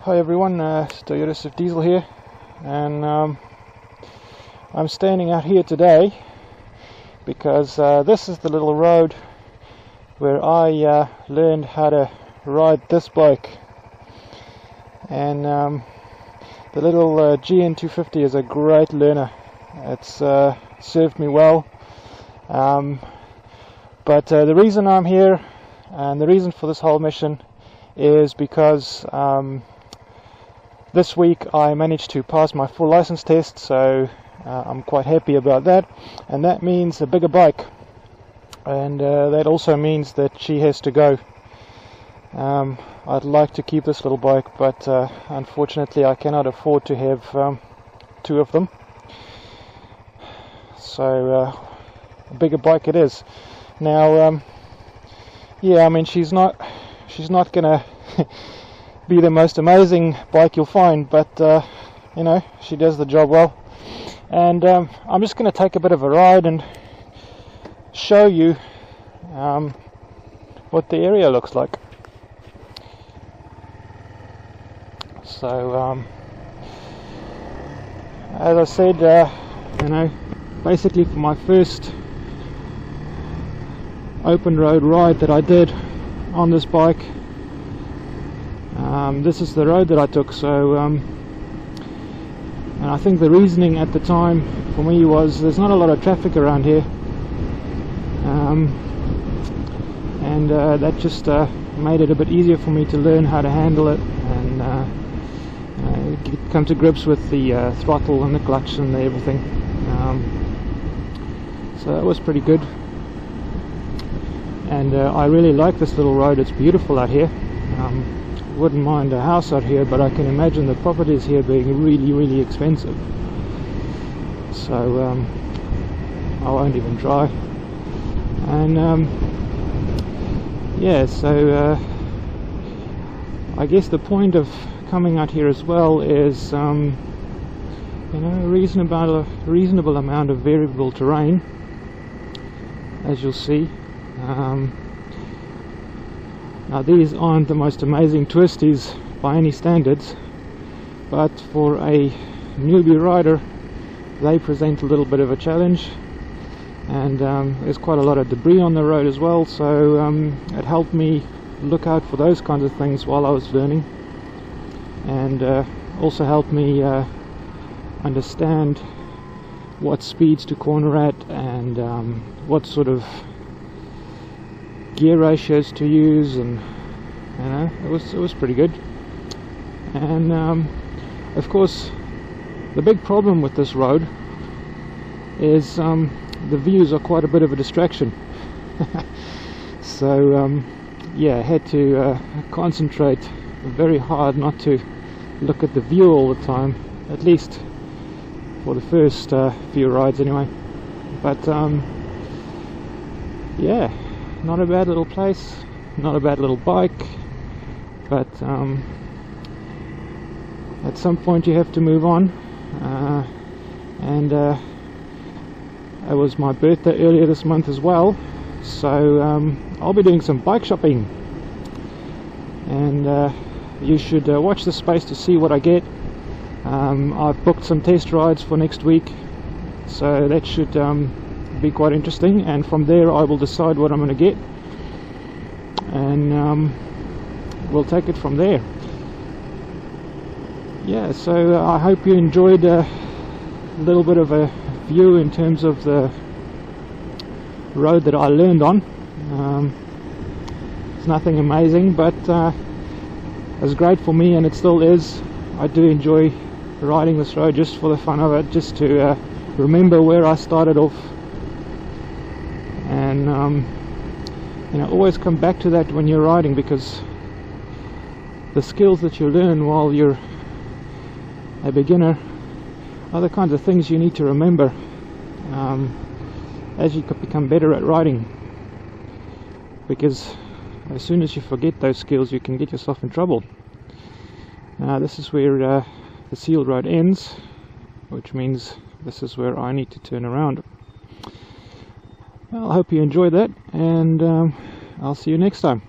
Hi everyone, it's Toyota Diesel here, and I'm standing out here today because this is the little road where I learned how to ride this bike, and the little GN250 is a great learner. It's served me well, but the reason I'm here and the reason for this whole mission is because this week I managed to pass my full license test, so I'm quite happy about that, and that means a bigger bike, and that also means that she has to go. I'd like to keep this little bike, but unfortunately I cannot afford to have two of them, so a bigger bike it is. Now yeah, I mean, she's not gonna be the most amazing bike you'll find, but you know, she does the job well, and I'm just going to take a bit of a ride and show you what the area looks like. So as I said, you know, basically for my first open road ride that I did on this bike, this is the road that I took. So and I think the reasoning at the time for me was there's not a lot of traffic around here, and that just made it a bit easier for me to learn how to handle it and come to grips with the throttle and the clutch and everything. So that was pretty good, and I really like this little road. It's beautiful out here. Wouldn't mind a house out here, but I can imagine the properties here being really expensive, so I won't even try. And yeah, so I guess the point of coming out here as well is you know, a reasonable amount of variable terrain, as you'll see. Now these aren't the most amazing twisties by any standards, but for a newbie rider they present a little bit of a challenge, and there's quite a lot of debris on the road as well, so it helped me look out for those kinds of things while I was learning, and also helped me understand what speeds to corner at, and what sort of gear ratios to use, and you know, it was pretty good. And of course the big problem with this road is the views are quite a bit of a distraction. So yeah, I had to concentrate very hard not to look at the view all the time, at least for the first few rides anyway. But yeah, not a bad little place, not a bad little bike, but at some point you have to move on, and it was my birthday earlier this month as well, so I'll be doing some bike shopping, and you should watch this space to see what I get. I've booked some test rides for next week, so that should be quite interesting, and from there I will decide what I'm going to get, and we'll take it from there. Yeah, so I hope you enjoyed a little bit of a view in terms of the road that I learned on. It's nothing amazing, but it was great for me, and it still is. I do enjoy riding this road just for the fun of it, just to remember where I started off, and you know, always come back to that when you're riding, because the skills that you learn while you're a beginner are the kinds of things you need to remember as you become better at riding, because as soon as you forget those skills you can get yourself in trouble. This is where the sealed road ends, which means this is where I need to turn around. Well, I hope you enjoyed that, and I'll see you next time.